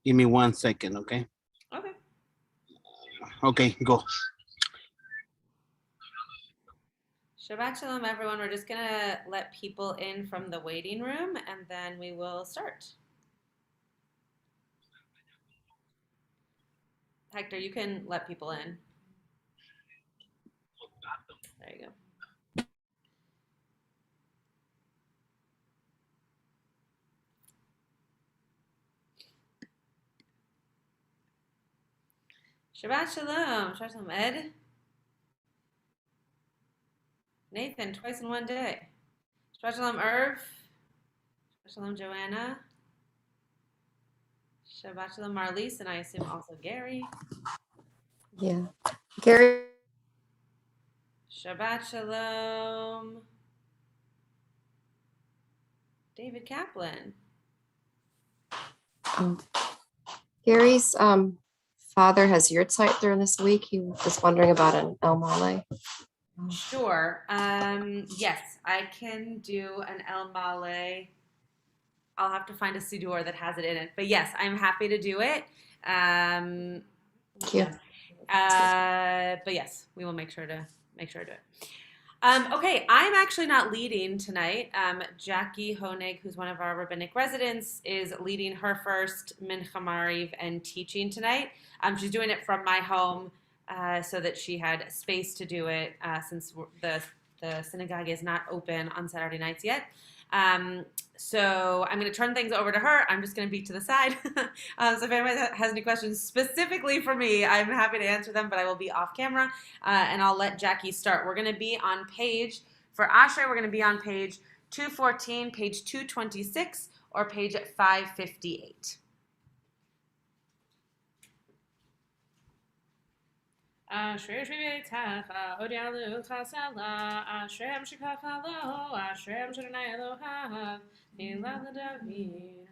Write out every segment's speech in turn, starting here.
Give me 1 second, okay? Okay. Okay, go. Shabbat Shalom, everyone. We're just going to let people in from the waiting room, and then we will start. Hector, you can let people in. There you go. Shabbat Shalom. Shabbat Shalom, Ed. Nathan, twice in one day. Shabbat Shalom, Irv. Shabbat Shalom, Joanna. Shabbat Shalom, Marlise, and I assume also Gary. Yeah. Gary. Shabbat Shalom, David Kaplan. Gary's father has yahrzeit during this week. He was wondering about an El Male. Sure. Yes, I can do an El Male. I'll have to find a siddur that has it in it. But yes, I'm happy to do it. Thank you. But yes, we will make sure to do it. Okay, I'm actually not leading tonight. Jackie Honig, who's one of our rabbinic residents, is leading her first Mincha Mariv and teaching tonight. She's doing it from my home so that she had space to do it since the synagogue is not open on Saturday nights yet. So I'm going to turn things over to her. I'm just going to be to the side. So if anyone has any questions specifically for me, I'm happy to answer them, but I will be off camera, and I'll let Jackie start. We're going to be on page, for Ashrei, we're going to be on page 214, page 226, or page 558. Ashrei shviveitecha, odialu chasela, Ashrei shikach lo, Ashrei shadonai Elohav, Hilav l'David.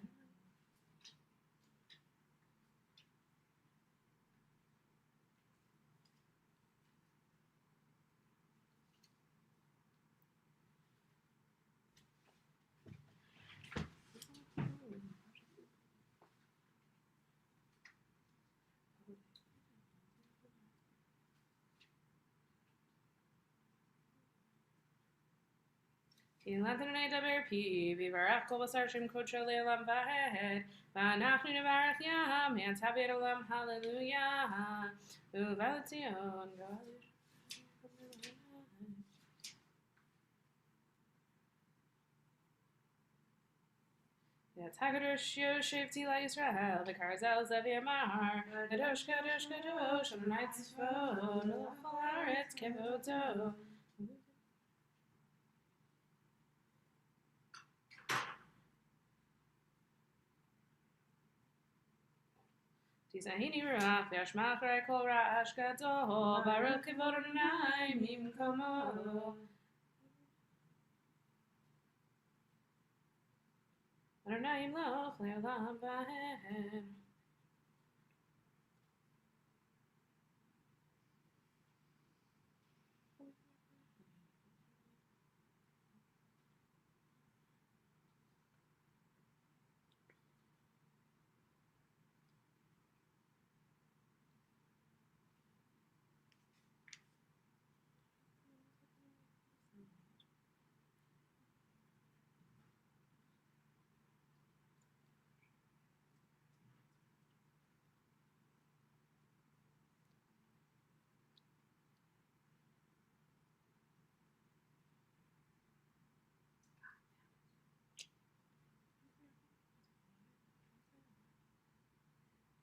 Hilav l'Adonai daber pi, v'varach kol basar shem kodsho le'olam va'ed, v'anachnu nevarach yam, v'yantav olam hallelujah, u'va'al Tzion, Kadosh Yoshev Tila Yisrael, the Karzel Zev Yamar, Kadosh Kadosh Kadosh, Adonai Tzvot, L'chol Haaretz Kevodo. Tizahini Ruach, V'yashmach Rei Kol Ra'ash Gadol, Baruch Kevod Adonai Mimkomo. Adonai Yimloch Le'olam Va'ed.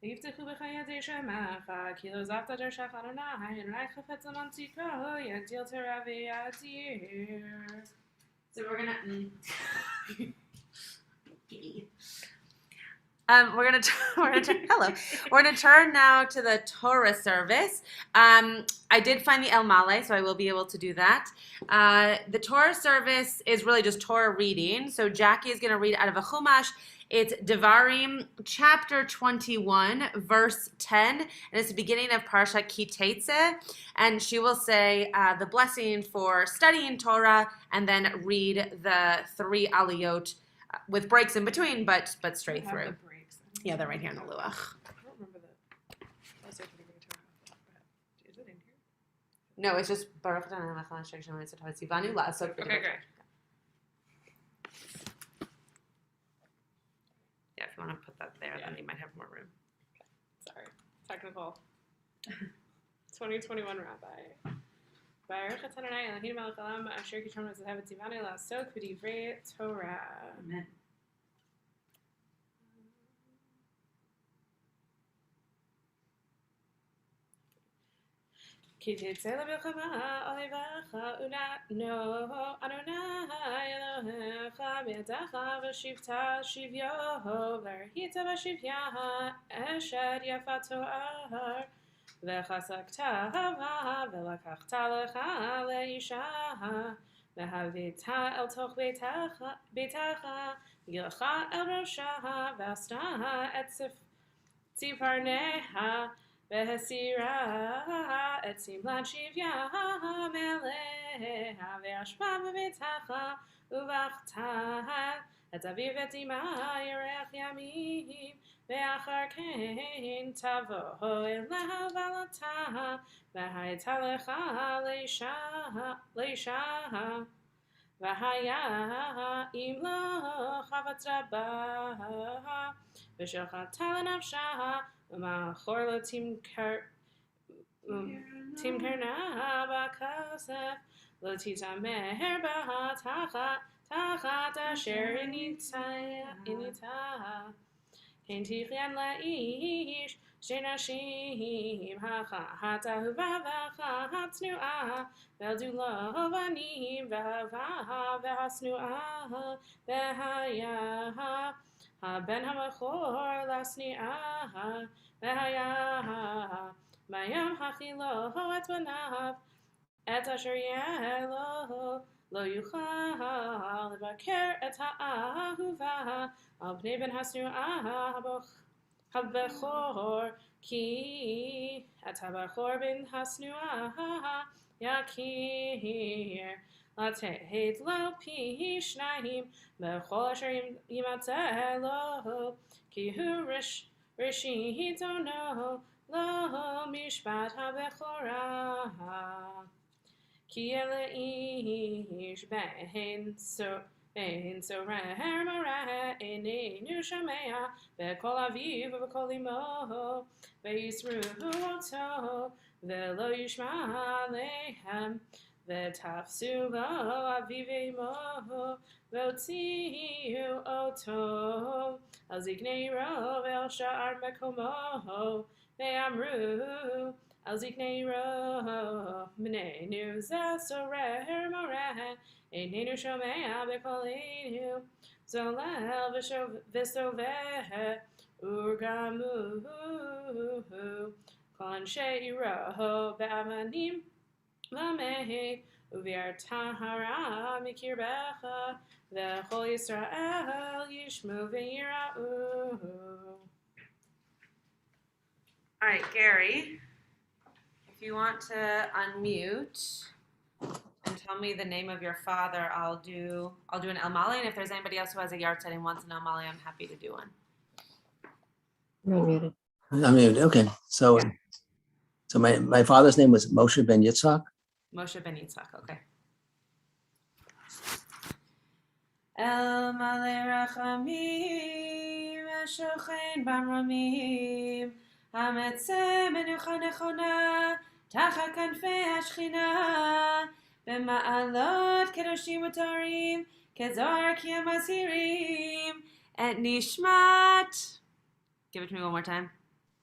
ויפתחו בך ידי שמך, כי לא עזבת דרכך אדוני, אדוני חפץ למנציקו, יגדיל תורה ויאדיר. So we're gonna We're gonna hello. We're gonna turn now to the Torah service. I did find the El Male, so I will be able to do that. The Torah service is really just Torah reading. So Jackie is gonna read out of a Chumash. It's Devarim, chapter 21, verse 10, and it's the beginning of Parsha Ki Tetzeh, and she will say the blessing for studying Torah, and then read the 3 aliyot with breaks in between, but straight through. The breaks. Yeah, they're right here in the Luach. I don't remember that. I was taking a Torah off, but is it in here? No, it's just Baruch Adonai Melech HaShem Tzivanu La'asok B'Divrei Okay, great. Yeah, if you want to put that there, then you might have more room. Sorry. Technical. 2021 Rabbi. Baruch Adonai Eloheinu melech haolam asher kishon v'zahav tzivanu la'asok b'divrei Torah. Amen. Ki tetzeh le'milchama olevacha u'na'no Adonai Elohecha b'yadacha v'shivta shivyo v'arhita v'shivya eshet yafat to'ar v'chasakta hava v'lakachta lecha le'isha v'havita el toch beitacha v'gilcha el rosha v'asta et tziparneha V'hasira et simlat shivya meleha ve'ashma b'beitacha uvachta et aviv et ima yerech yamim ve'achar kein tavo eleha v'alata v'hayta lecha leisha v'haya im lo chavatz rabba v'shochat lenafsha Ma'achor lo timkerna b'kasef lo titamer tachat asher inita Kein tichyan la'ish shei nashim ha'chat ahuva v'chat tznu'ah ve'eldu lo banim v'hava v'hasnu'ah v'haya Ben hamachor lasni'ah v'haya mayam hachilo et banav et asher yelo lo yuchal lebaker et ha'ahuva al pnei ben hasnu'ah habechor ki et habechor ben hasnu'ah yakir Lateit lo pi shnayim bechol asher yimatzeh lo ki hu rishitono lo mishpat habechora ki eleish ben sorer mareh eneinu shamea bechol aviv bechol imo ve'yisru oto ve'lo yishma lehem V'tafsu lo aviv imo v'otziu oto al ziknei ro ve'al sha'ar mekomo ve'amru al ziknei ro m'neinu zeh sorer moreh einenu shomea b'koleinu zolel v'soveh urgamu kol anshei ro be'avanim V'mehi uviar tahara mikirbecha v'chol Yisrael yishmu v'yira'u. All right, Gary, if you want to unmute and tell me the name of your father, I'll do an El Male, and if there's anybody else who has a yard set and wants an El Male, I'm happy to do one. You're unmuted. I'm muted. Okay. So, Yeah. so my father's name was Moshe ben Yitzhak. Moshe ben Yitzhak, okay. El Male Rachamim, Shochein Bamramim, Hametzeh Menucha Nechona, Tachat Kanfei Hashchina, B'ma'alot Kedoshim U'Torim, Kezor Kiyam Asirim, Et Nishmat. Give it to me one more time.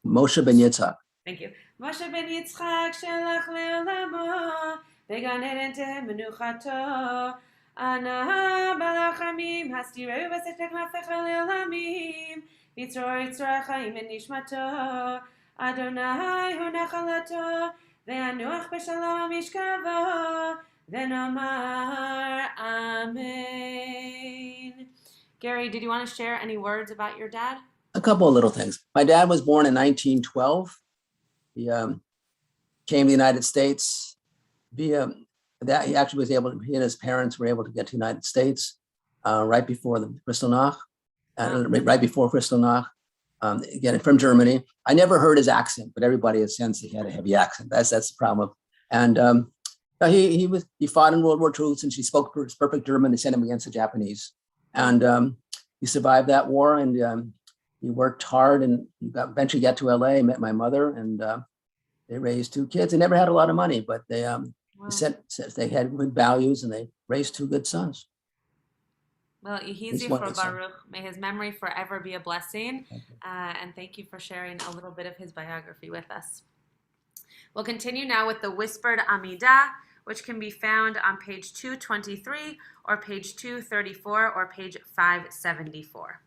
Moshe ben Yitzhak. Thank you. Moshe ben Yitzchak shelach le'olamo, ve'gan eden te'menuchato, Ana balachamim hastireu v'setek nafecha le'olamim v'yitzror yitzror chaim v'nishmato Adonai hu nachalato ve'anuach b'shalom mishkavo v'nomar amen. Gary, did you want to share any words about your dad? A couple of little things. My dad was born in 1912. He came to the United States via that. He actually was able to, he and his parents were able to get to the United States right before the Kristallnacht, right before Kristallnacht. Again, from Germany. I never heard his accent, but everybody has sensed he had a heavy accent. That's the problem. And he fought in World War II. Since he spoke perfect German, they sent him against the Japanese, and he survived that war. And he worked hard, and he eventually got to LA. Met my mother, and they raised two kids. They never had a lot of money, but they they had good values, and they raised two good sons. Well, Yehi Zifro Baruch, may his memory forever be a blessing. And thank you for sharing a little bit of his biography with us. We'll continue now with the Whispered Amidah, which can be found on page 223 or page 234 or page 574.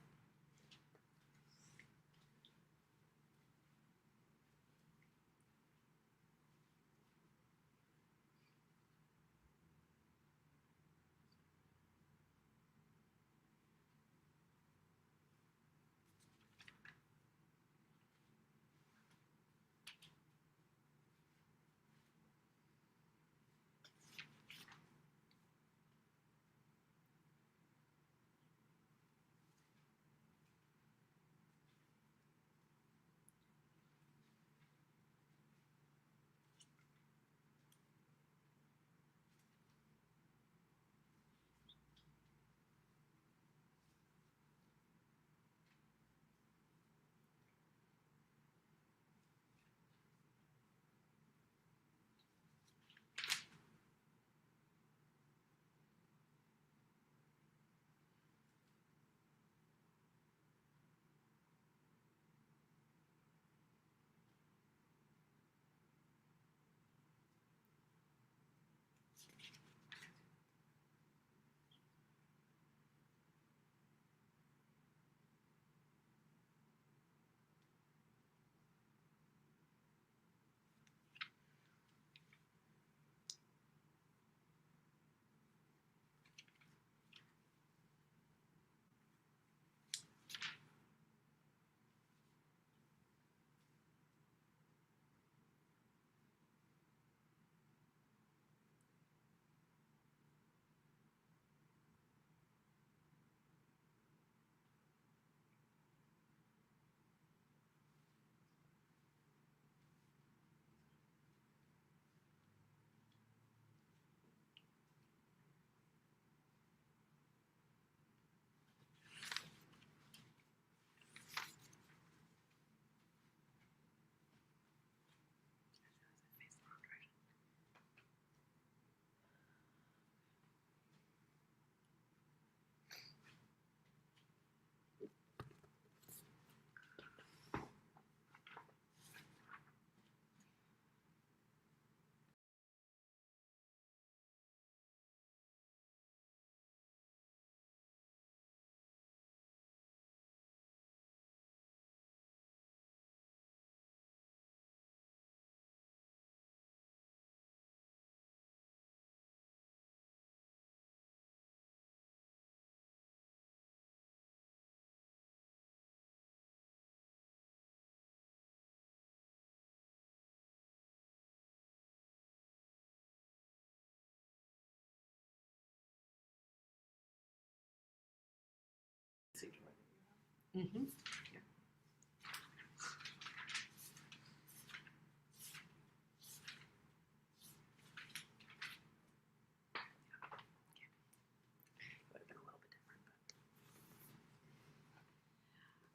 Mm-hmm.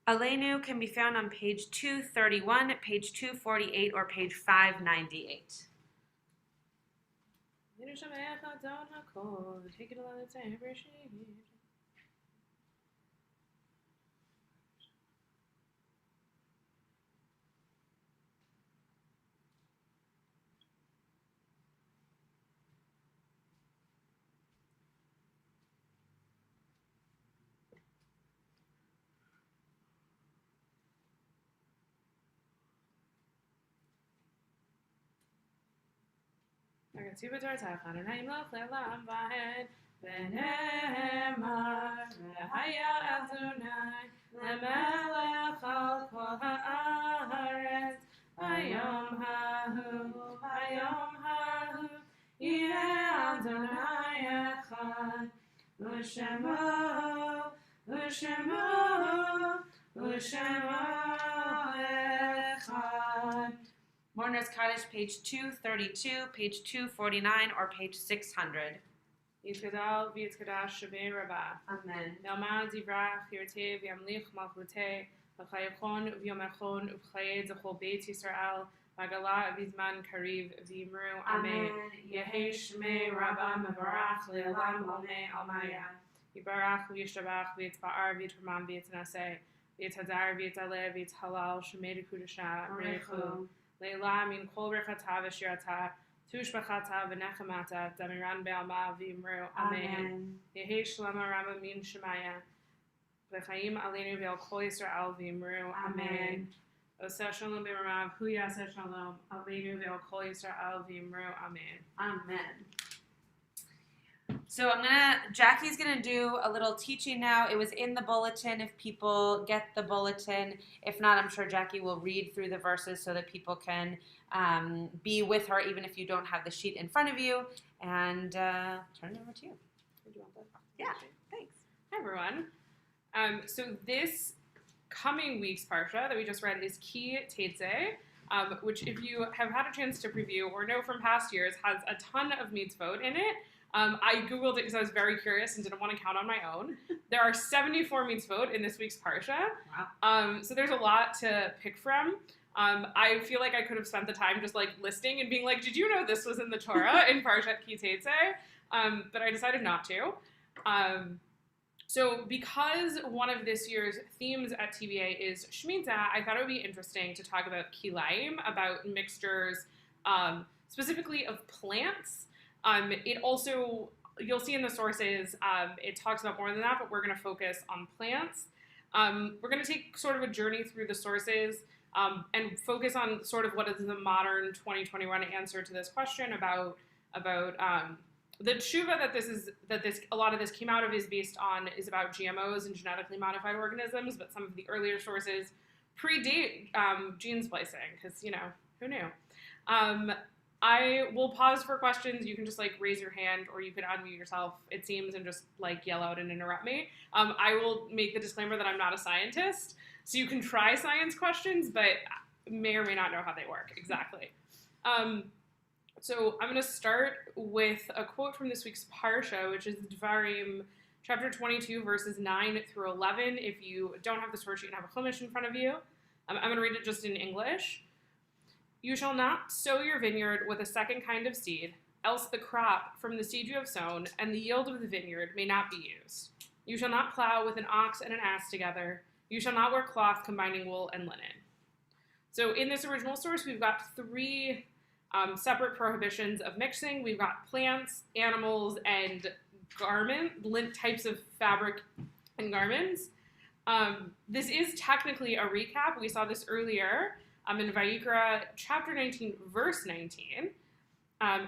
Aleinu can be found on page 231, page 248, or page 598. Take it a lot of time. ונאמר והיה אדוני למלך על כל הארץ היום ההוא יהיה אדוני אחד ושמו אחד. Mourner's Cottage, page 232, page 249, or page 600. יתגדל ויתקדש שמי רבה. Amen. נעמד יברח ירצה וימליך מלכותה וחייכון ויומכון ובחיי זכור בית ישראל ועגלה בזמן קריב ויאמרו אמן. יהי שמי רבה מברך לעולם עולמי עלמיה. יברך וישתבח ויתפאר ויתרומם ויתנשא ויתהדר ויתעלה ויתהלל שמי דקודשה ברכו. לילה מן כל ברכתה ושירתה תושבחתה ונחמתה דמירן בעלמה ואמרו אמן. יהי שלמה רבה מן שמיה וחיים עלינו ועל כל ישראל ואמרו אמן. עושה שלום במרב הוא יעשה שלום עלינו ועל כל ישראל ואמרו אמן. Amen. So Jackie's gonna do a little teaching now. It was in the bulletin if people get the bulletin. If not, I'm sure Jackie will read through the verses so that people can be with her even if you don't have the sheet in front of you. And turn it over to you. Do you want that? Yeah, thanks. Hi everyone. So this coming week's parsha that we just read is Ki Tetzeh, which if you have had a chance to preview or know from past years has a ton of mitzvot in it. I Googled it because I was very curious and didn't want to count on my own. There are 74 mitzvot in this week's parsha. Wow. So there's a lot to pick from. I feel like I could have spent the time just like listing and being like, did you know this was in the Torah in Parshat Ki Tetzeh? But I decided not to. So because one of this year's themes at TBA is Shemitah, I thought it would be interesting to talk about kilaim, about mixtures, specifically of plants. It also, you'll see in the sources, it talks about more than that, but we're going to focus on plants. We're going to take sort of a journey through the sources and focus on sort of what is the modern 2021 answer to this question about the tshuva that a lot of this came out of is about GMOs and genetically modified organisms, but some of the earlier sources predate gene splicing because, who knew? I will pause for questions. You can just raise your hand or you can unmute yourself, it seems, and just yell out and interrupt me. I will make the disclaimer that I'm not a scientist, so you can try science questions, but may or may not know how they work exactly. So I'm going to start with a quote from this week's Parsha, which is Devarim, chapter 22, verses 9 through 11. If you don't have the source, you can have a Chumash in front of you. I'm going to read it just in English. You shall not sow your vineyard with a second kind of seed, else the crop from the seed you have sown and the yield of the vineyard may not be used. You shall not plow with an ox and an ass together. You shall not wear cloth combining wool and linen. So in this original source, we've got three separate prohibitions of mixing. We've got plants, animals, and types of fabric and garments. This is technically a recap. We saw this earlier. In Vayikra, chapter 19, verse 19,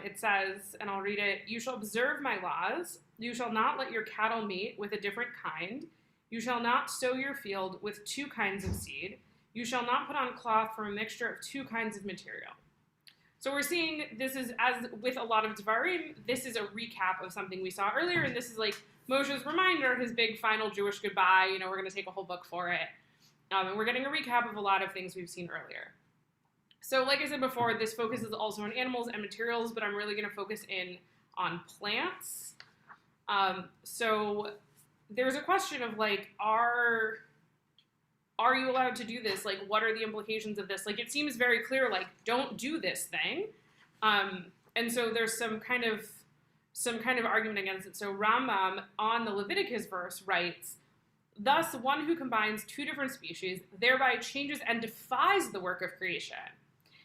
it says, and I'll read it, you shall observe my laws. You shall not let your cattle meet with a different kind. You shall not sow your field with two kinds of seed. You shall not put on cloth from a mixture of two kinds of material. So we're seeing this is, as with a lot of Devarim, this is a recap of something we saw earlier, and this is Moshe's reminder, his big final Jewish goodbye. We're going to take a whole book for it. And we're getting a recap of a lot of things we've seen earlier. So like I said before, this focuses also on animals and materials, but I'm really going to focus in on plants. So there's a question of are you allowed to do this? What are the implications of this? It seems very clear, don't do this thing. And so there's some kind of argument against it. So Rambam on the Leviticus verse writes, thus, one who combines two different species thereby changes and defies the work of creation,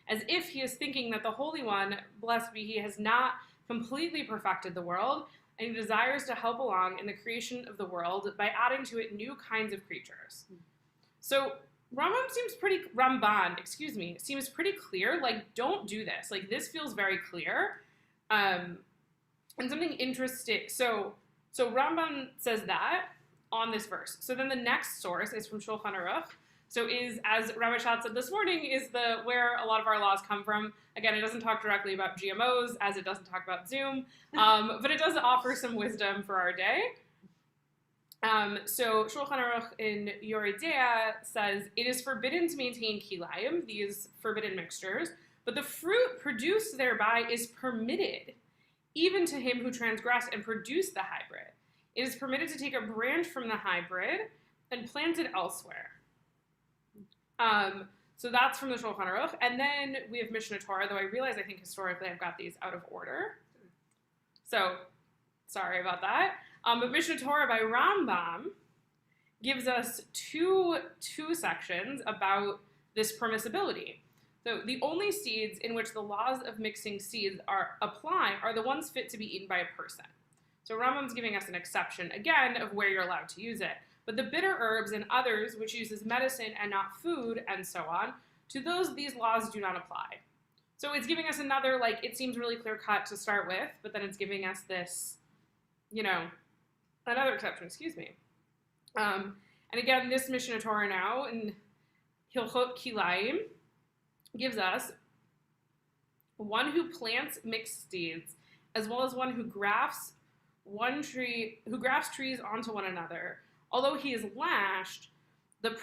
as if he is thinking that the Holy One, blessed be he, has not completely perfected the world, and he desires to help along in the creation of the world by adding to it new kinds of creatures. So Ramban seems pretty clear, don't do this. This feels very clear. And something interesting, so Rambam says that on this verse. So then the next source is from Shulchan Aruch. So is, as Rabbi Schatz said this morning, is where a lot of our laws come from. Again, it doesn't talk directly about GMOs, as it doesn't talk about Zoom, but it does offer some wisdom for our day. So Shulchan Aruch in Yoreh Deah says, it is forbidden to maintain kilayim, these forbidden mixtures, but the fruit produced thereby is permitted, even to him who transgressed and produced the hybrid. It is permitted to take a branch from the hybrid and plant it elsewhere. So that's from the Shulchan Aruch. And then we have Mishnah Torah, though I realize I think historically I've got these out of order. So sorry about that. But Mishnah Torah by Rambam gives us two sections about this permissibility. So the only seeds in which the laws of mixing seeds apply are the ones fit to be eaten by a person. So Rambam's giving us an exception, again, of where you're allowed to use it. But the bitter herbs and others, which uses medicine and not food, and so on, to those these laws do not apply. So it's giving us another, it seems really clear-cut to start with, but then it's giving us this, another exception, And again, this Mishnah Torah now, in Hilchot Kilayim, gives us one who plants mixed seeds, as well as one who grafts trees onto one another. Although he is lashed, the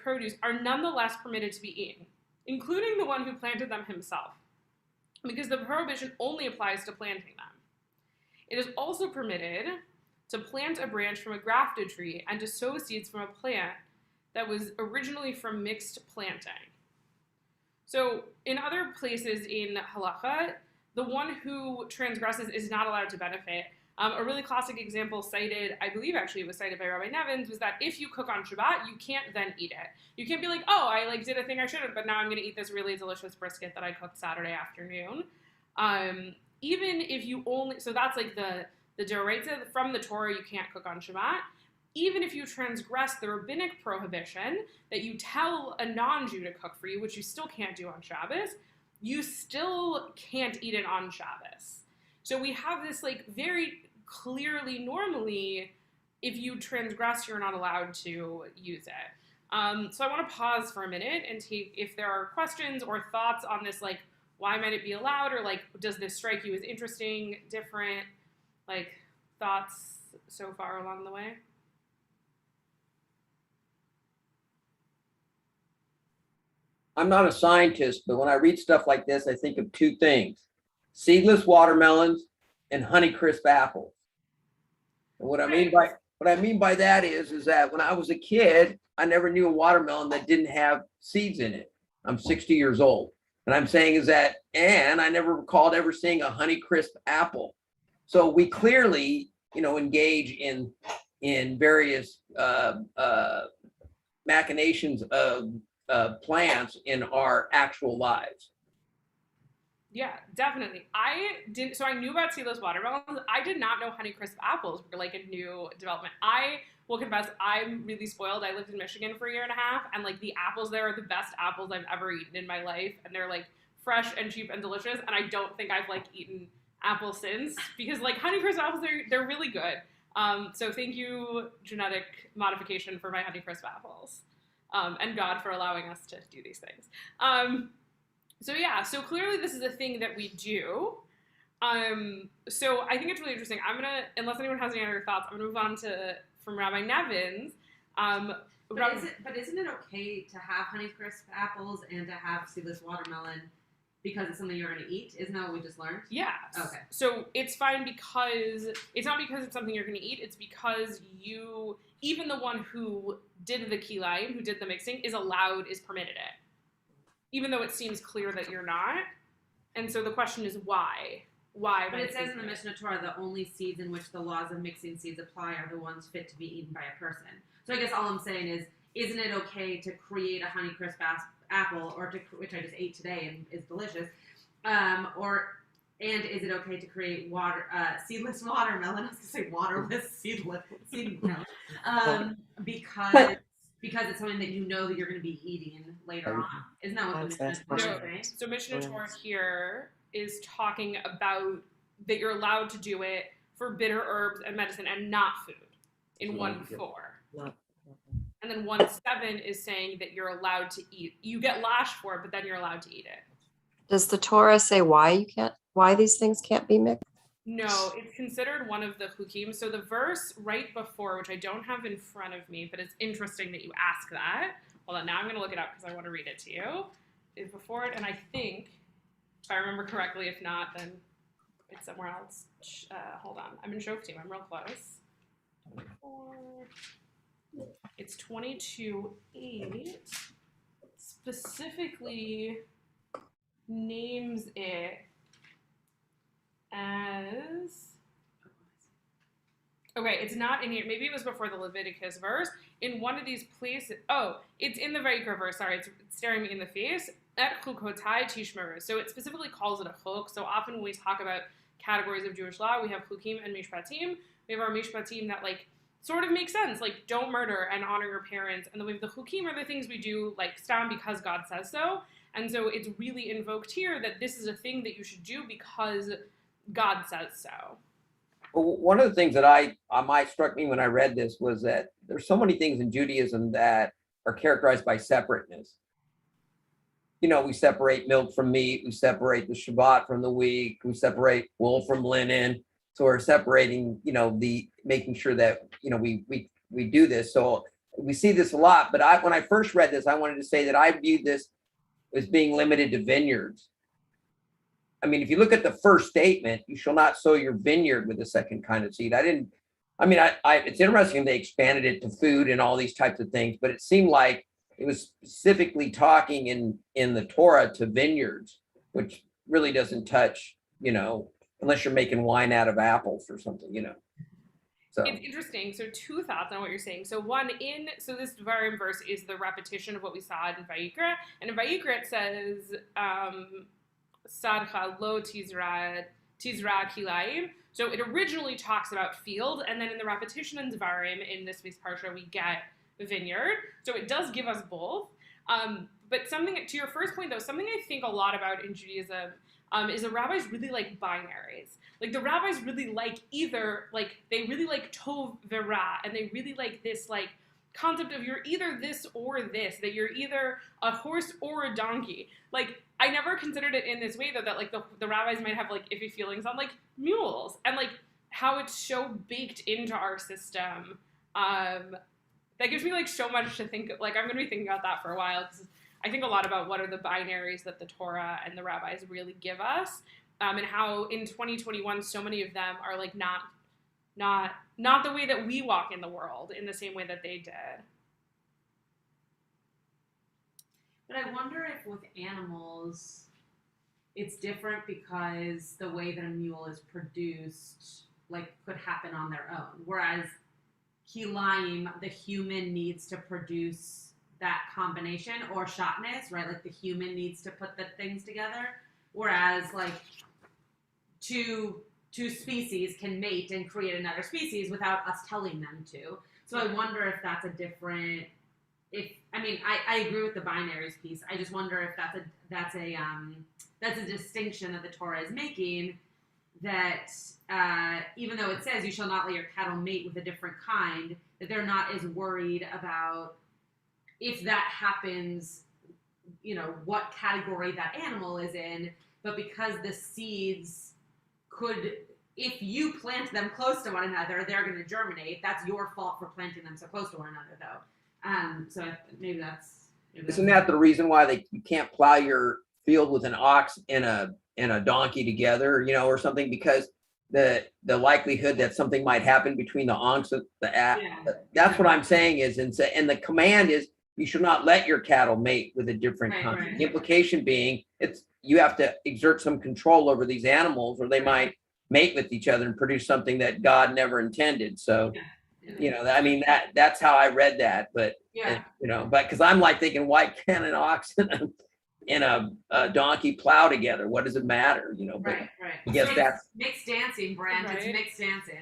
produce, are nonetheless permitted to be eaten, including the one who planted them himself, because the prohibition only applies to planting them. It is also permitted to plant a branch from a grafted tree and to sow seeds from a plant that was originally from mixed planting. So in other places in halacha, the one who transgresses is not allowed to benefit. A really classic example cited, I believe actually it was cited by Rabbi Nevins, was that if you cook on Shabbat, you can't then eat it. You can't be like, oh, I did a thing I shouldn't, but now I'm going to eat this really delicious brisket that I cooked Saturday afternoon. Even if you so that's the Doraita from the Torah, you can't cook on Shabbat. Even if you transgress the rabbinic prohibition that you tell a non-Jew to cook for you, which you still can't do on Shabbos, you still can't eat it on Shabbos. So we have this very clearly, normally, if you transgress, you're not allowed to use it. So I want to pause for a minute and take, if there are questions or thoughts on this, why might it be allowed, or does this strike you as interesting, different, thoughts so far along the way? I'm not a scientist, but when I read stuff like this, I think of two things: seedless watermelons and Honeycrisp apples. And what I mean by that is that when I was a kid, I never knew a watermelon that didn't have seeds in it. I'm 60 years old. And I'm saying is that, and I never recalled ever seeing a Honeycrisp apple. So we clearly, engage in various machinations of plants in our actual lives. Yeah, definitely. So I knew about seedless watermelons. I did not know Honeycrisp apples were a new development. I will confess, I'm really spoiled. I lived in Michigan for a year and a half, and the apples there are the best apples I've ever eaten in my life, and they're fresh and cheap and delicious, and I don't think I've eaten apples since, because Honeycrisp apples, they're really good. So thank you, genetic modification, for my Honeycrisp apples. And God for allowing us to do these things. So clearly this is a thing that we do. So I think it's really interesting. Unless anyone has any other thoughts, I'm gonna move on from Rabbi Nevins. But isn't it okay to have Honeycrisp apples and to have seedless watermelon because it's something you're going to eat? Isn't that what we just learned? Yeah. Okay. So it's fine because it's not because it's something you're going to eat. It's because even the one who did the kilayim, who did the mixing, is permitted it, even though it seems clear that you're not. And so the question is why? Why? But it says in the Mishnah Torah, the only seeds in which the laws of mixing seeds apply are the ones fit to be eaten by a person. So I guess all I'm saying is, isn't it okay to create a Honeycrisp apple, which I just ate today and is delicious, and is it okay to create seedless watermelon? I was going to say waterless seedless because it's something that that you're going to be eating later on. Isn't that what the Mishnah Torah is saying? So Mishnah Torah here is talking about that you're allowed to do it for bitter herbs and medicine and not food in 1:4. Not- And then 1:7 is saying that you're allowed to eat. You get lashed for it, but then you're allowed to eat it. Does the Torah say why these things can't be mixed? No, it's considered one of the hukim. So the verse right before, which I don't have in front of me, but it's interesting that you ask that. Hold on, now I'm going to look it up because I want to read it to you. Is before it, and I think, if I remember correctly, if not, then it's somewhere else. Hold on, I'm in Shoftim. I'm real close. 24. It's 22:8. Specifically names it as. Okay, it's not in here. Maybe it was before the Leviticus verse. In one of these places, it's in the Vayikra verse. Sorry, it's staring me in the face. At chukotai tishmeru. So it specifically calls it a chuk. So often when we talk about categories of Jewish law, we have chukim and mishpatim. We have our mishpatim that like sort of make sense, like don't murder and honor your parents. And then we have the chukim are the things we do like stam because God says so. And so it's really invoked here that this is a thing that you should do because God says so. Well, one of the things that struck me when I read this was that there's so many things in Judaism that are characterized by separateness. You know, we separate milk from meat, we separate the Shabbat from the week, we separate wool from linen. So we're separating, making sure that, we do this. So we see this a lot, but when I first read this, I wanted to say that I viewed this as being limited to vineyards. I mean, if you look at the first statement, you shall not sow your vineyard with a second kind of seed. It's interesting they expanded it to food and all these types of things, but it seemed like it was specifically talking in the Torah to vineyards, which really doesn't touch, unless you're making wine out of apples or something, So it's interesting. So two thoughts on what you're saying. So one, so this Devarim verse is the repetition of what we saw in Vayikra. And in Vayikra it says, Sadcha lo tizra kilayim. So it originally talks about field, and then in the repetition in Devarim, in this week's parsha, we get vineyard. So it does give us both. But something, to your first point though, something I think a lot about in Judaism is the rabbis really like binaries. Like the rabbis really like they really like tov v'ra, and they really like this like concept of you're either this or this, that you're either a horse or a donkey. Like I never considered it in this way though, that like the rabbis might have like iffy feelings on like mules and like how it's so baked into our system. That gives me like so much to think. Like I'm going to be thinking about that for a while because I think a lot about what are the binaries that the Torah and the rabbis really give us, and how in 2021 so many of them are like not the way that we walk in the world in the same way that they did. But I wonder if with animals, it's different because the way that a mule is produced, like, could happen on their own. Whereas kilayim, the human needs to produce that combination, or shatnez, right? Like the human needs to put the things together. Whereas like two species can mate and create another species without us telling them to. So I wonder if that's a different. I agree with the binaries piece. I just wonder if that's a distinction that the Torah is making. That even though it says you shall not let your cattle mate with a different kind, that they're not as worried about if that happens, what category that animal is in. But because the seeds could, if you plant them close to one another, they're going to germinate. That's your fault for planting them so close to one another, though. So maybe that's. Isn't that the reason why you can't plow your field with an ox and a donkey together, or something? Because the likelihood that something might happen between the ox and the ass. Yeah. That's what I'm saying is, and the command is you should not let your cattle mate with a different kind. Right. The implication being you have to exert some control over these animals, or they might mate with each other and produce something that God never intended. So. Yeah. That's how I read that, but but because I'm like thinking, why can't an ox and a donkey plow together? What does it matter? Right. I guess so that's mixed dancing, Brent. Right? It's mixed dancing.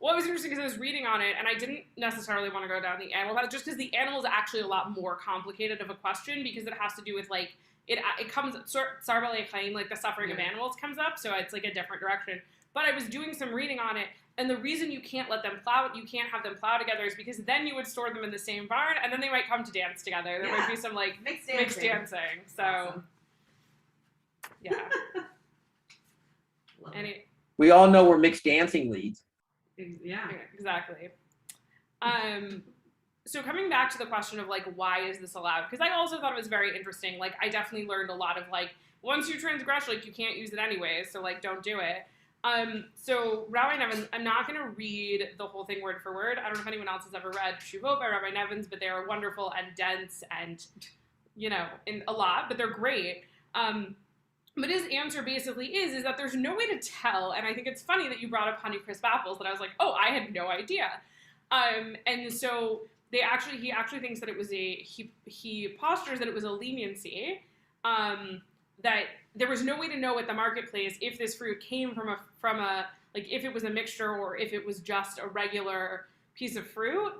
Well, it was interesting because I was reading on it, and I didn't necessarily want to go down the animal path, just because the animal is actually a lot more complicated of a question, because it has to do with like it comes Tsar Balei Chaim, like the suffering of Yeah. animals comes up, so it's like a different direction. But I was doing some reading on it, and the reason you can't let them plow, you can't have them plow together, is because then you would store them in the same barn, and then they might come to dance together. There might be some like Mixed mixed dancing. dancing. So Awesome. yeah. Love And it. it, We all know where mixed dancing leads. Yeah. yeah, exactly. So coming back to the question of like, why is this allowed? Because I also thought it was very interesting. Like, I definitely learned a lot of like, once you transgress, like you can't use it anyways, so like don't do it. So Rabbi Nevins, I'm not going to read the whole thing word for word. I don't know if anyone else has ever read Shuvot by Rabbi Nevins, but they are wonderful and dense and, you know, in a lot, but they're great. But his answer basically is that there's no way to tell, and I think it's funny that you brought up Honeycrisp apples, that I was like, oh, I had no idea. And so he actually thinks that it was he postures that it was a leniency, that there was no way to know at the marketplace if this fruit came from a like if it was a mixture or if it was just a regular piece of fruit.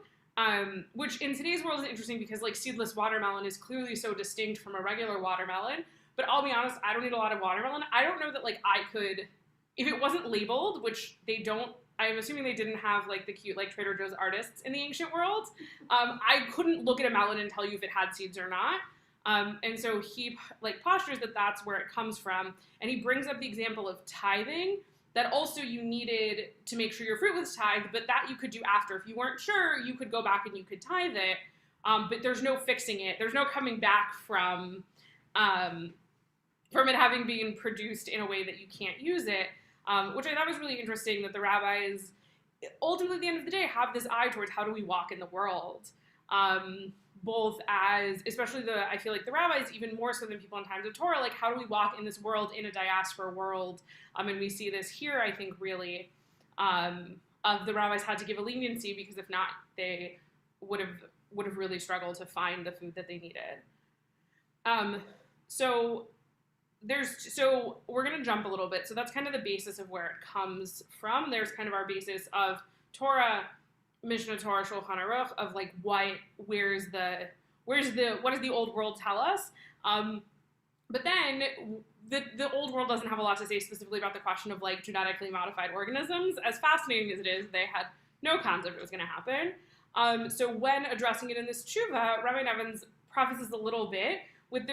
Which in today's world is interesting because like seedless watermelon is clearly so distinct from a regular watermelon. But I'll be honest, I don't eat a lot of watermelon. I don't know that like I could, if it wasn't labeled, which they don't, I'm assuming they didn't have like the cute like Trader Joe's artists in the ancient world. I couldn't look at a melon and tell you if it had seeds or not. And so he like postures that that's where it comes from. And he brings up the example of tithing, that also you needed to make sure your fruit was tithed, but that you could do after. If you weren't sure, you could go back and you could tithe it. But there's no fixing it. There's no coming back from it having been produced in a way that you can't use it, which I thought was really interesting, that the rabbis, ultimately at the end of the day, have this eye towards how do we walk in the world, both as, especially I feel like the rabbis, even more so than people in times of Torah, like how do we walk in this world, in a diaspora world, and we see this here, I think, really, of the rabbis had to give a leniency, because if not, they would have really struggled to find the food that they needed. So we're going to jump a little bit. So that's kind of the basis of where it comes from. There's kind of our basis of Torah, Mishnah Torah, Shulchan Aruch, of like what does the old world tell us? But then the old world doesn't have a lot to say specifically about the question of like genetically modified organisms. As fascinating as it is, they had no concept it was going to happen. So when addressing it in this tshuva, Rabbi Nevins prefaces a little bit with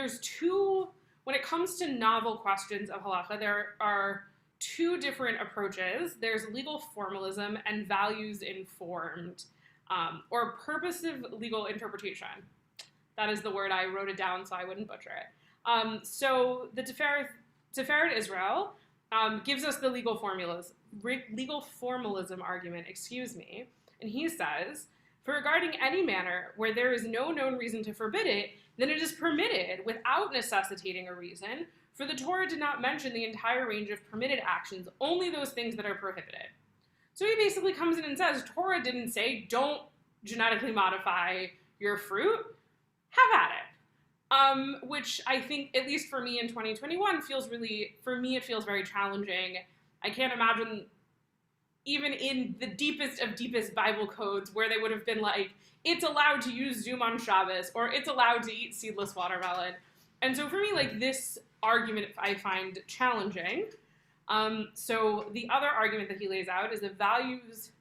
when it comes to novel questions of halacha, there are two different approaches. There's legal formalism and values-informed, or purposive legal interpretation. That is the word. I wrote it down so I wouldn't butcher it. So the Tiferet Israel gives us the legal formalism argument, and he says, for regarding any manner where there is no known reason to forbid it, then it is permitted without necessitating a reason, for the Torah did not mention the entire range of permitted actions, only those things that are prohibited. So he basically comes in and says, Torah didn't say, don't genetically modify your fruit, have at it. Which I think, at least for me in 2021, it feels very challenging. I can't imagine, even in the deepest of deepest Bible codes, where they would have been like, it's allowed to use Zoom on Shabbos, or it's allowed to eat seedless watermelon. And so for me, like, this argument I find challenging. So the other argument that he lays out is a values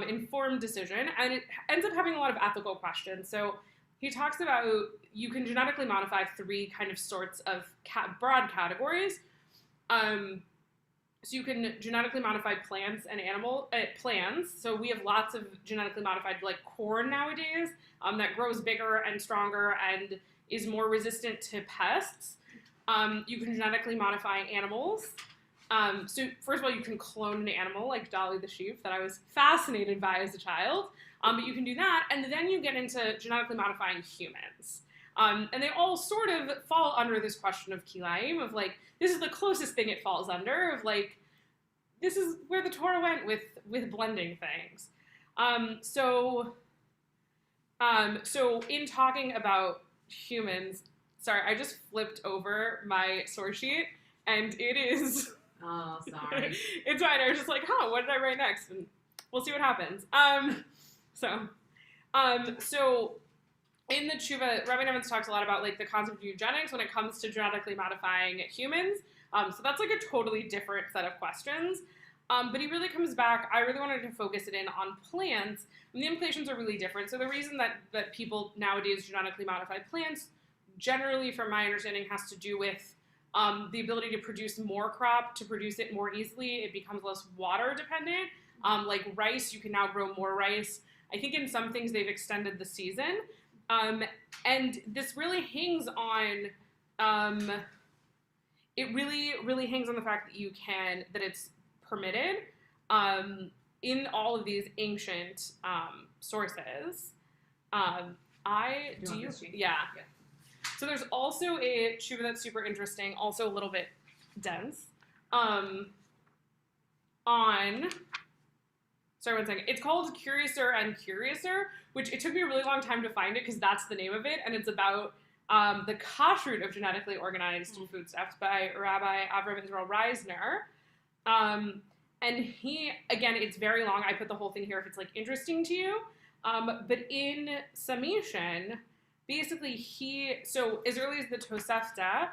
informed decision, and it ends up having a lot of ethical questions. So he talks about you can genetically modify three kind of sorts of broad categories. So you can genetically modify plants and plants. So we have lots of genetically modified like corn nowadays that grows bigger and stronger and is more resistant to pests. You can genetically modify animals. So first of all, you can clone an animal like Dolly the sheep that I was fascinated by as a child. But you can do that, and then you get into genetically modifying humans. And they all sort of fall under this question of kilayim, of like, this is the closest thing it falls under, of like, this is where the Torah went with blending things. So in talking about humans, sorry, I just flipped over my source sheet, and it is... Oh, sorry. It's fine. I was just like, what did I write next? And we'll see what happens. So in the Tshuva, Rabbi Nevins talks a lot about like the concept of eugenics when it comes to genetically modifying humans. So that's like a totally different set of questions. But he really comes back. I really wanted to focus it in on plants, and the implications are really different. So the reason that people nowadays genetically modify plants, generally, from my understanding, has to do with the ability to produce more crop, to produce it more easily. It becomes less water dependent. Like rice, you can now grow more rice. I think in some things they've extended the season. And this really hangs on, it really hangs on the fact that it's permitted in all of these ancient sources. Yeah. So there's also a tshuva that's super interesting, also a little bit dense, on, sorry, one second. It's called Curiouser and Curiouser, which it took me a really long time to find it because that's the name of it, and it's about the kashrut of genetically organized foodstuffs by Rabbi Avram Israel Reisner. And he, again, it's very long. I put the whole thing here if it's like interesting to you. But in summation, basically so as early as the Tosefta,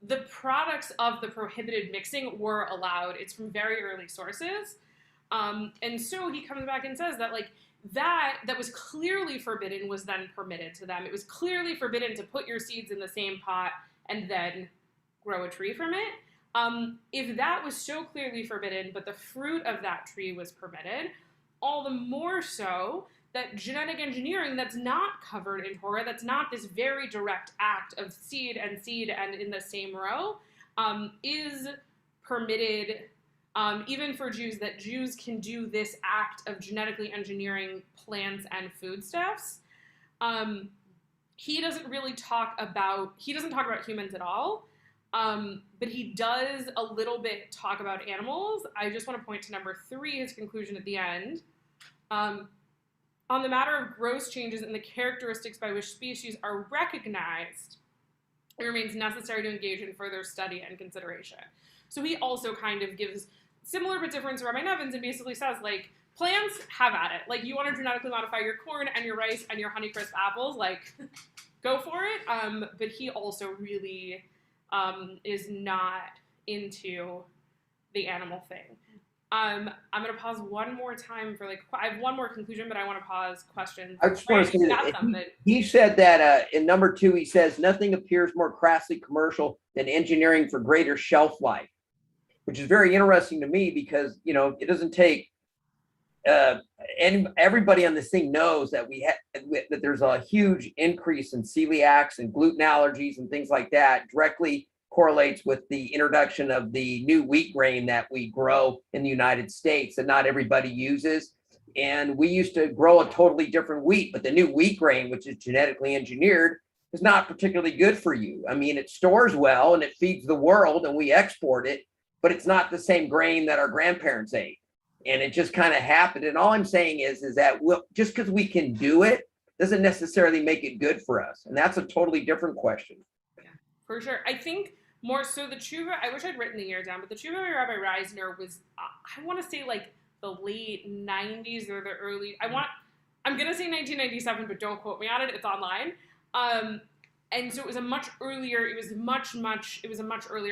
the products of the prohibited mixing were allowed. It's from very early sources. And so he comes back and says that like that was clearly forbidden was then permitted to them. It was clearly forbidden to put your seeds in the same pot and then grow a tree from it. If that was so clearly forbidden, but the fruit of that tree was permitted, all the more so that genetic engineering that's not covered in Torah, that's not this very direct act of seed and in the same row, is permitted even for Jews, that Jews can do this act of genetically engineering plants and foodstuffs. He doesn't talk about humans at all. But he does a little bit talk about animals. I just want to point to number 3, his conclusion at the end. On the matter of gross changes in the characteristics by which species are recognized, it remains necessary to engage in further study and consideration. So he also kind of gives similar but different to Rabbi Nevins and basically says, like, plants, have at it. Like, you want to genetically modify your corn and your rice and your Honeycrisp apples, like, go for it. But he also really is not into the animal thing. I'm going to pause one more time for I have one more conclusion, but I want to pause questions. I just want to say that he said that in number 2, he says, nothing appears more crassly commercial than engineering for greater shelf life, which is very interesting to me because, it doesn't take, and everybody on this thing knows that that there's a huge increase in celiacs and gluten allergies and things like that directly correlates with the introduction of the new wheat grain that we grow in the United States that not everybody uses. And we used to grow a totally different wheat, but the new wheat grain, which is genetically engineered, is not particularly good for you. I mean, it stores well and it feeds the world and we export it, but it's not the same grain that our grandparents ate. And it just kind of happened. And all I'm saying is that just because we can do it doesn't necessarily make it good for us. And that's a totally different question. Yeah, for sure. I think more so the tshuva, I wish I'd written the year down, but the tshuva by Rabbi Reisner was, I want to say like the late 90s or the early, I'm going to say 1997, but don't quote me on it. It's online. And so it was a much earlier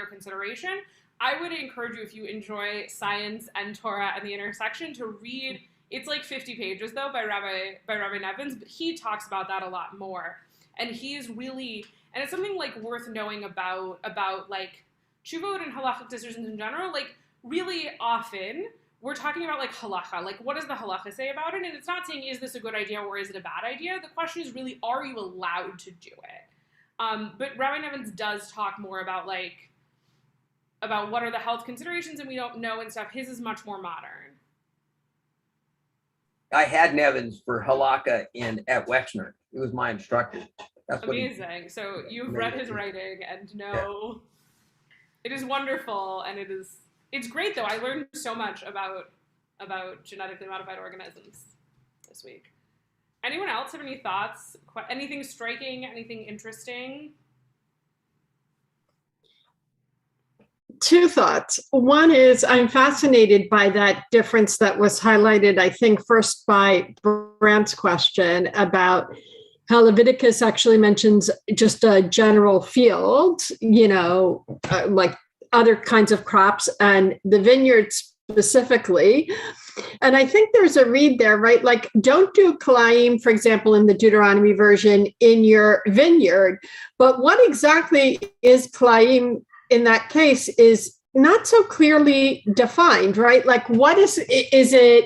consideration. I would encourage you, if you enjoy science and Torah and the intersection, to read, it's like 50 pages though by Rabbi Nevins, but he talks about that a lot more. And he's really, and it's something like worth knowing about like tshuvot and halachic decisions in general. Like really often we're talking about like halacha, like what does the halacha say about it? And it's not saying, is this a good idea or is it a bad idea? The question is really, are you allowed to do it? But Rabbi Nevins does talk more about what are the health considerations and we don't know and stuff. His is much more modern. I had Nevins for halakha at Wexner. He was my instructor. That's amazing. So you've read his writing and know it is wonderful, and it's great though. I learned so much about genetically modified organisms this week. Anyone else have any thoughts? Anything striking? Anything interesting? two thoughts. One is I'm fascinated by that difference that was highlighted, I think, first by Brant's question about how Leviticus actually mentions just a general field, like other kinds of crops, and the vineyard specifically. And I think there's a read there, right? Like, don't do Kalaim, for example, in the Deuteronomy version in your vineyard. But what exactly is Kalaim in that case is not so clearly defined, right? Like, what is it?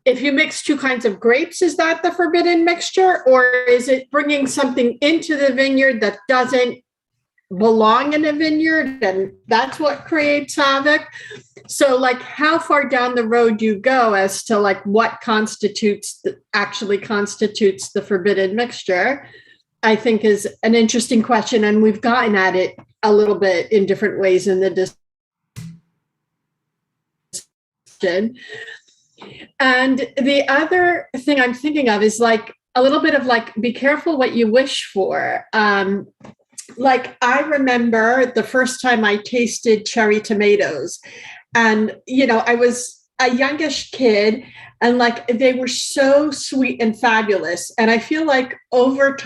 If you mix two kinds of grapes, is that the forbidden mixture? Or is it bringing something into the vineyard that doesn't belong in a vineyard? And that's what creates havoc. So, like, how far down the road do you go as to like what actually constitutes the forbidden mixture? I think is an interesting question. And we've gotten at it a little bit in different ways in the discussion. And the other thing I'm thinking of is like a little bit of like, be careful what you wish for. Like, I remember the first time I tasted cherry tomatoes, and, I was a youngish kid, and like, they were so sweet and fabulous. And I feel like over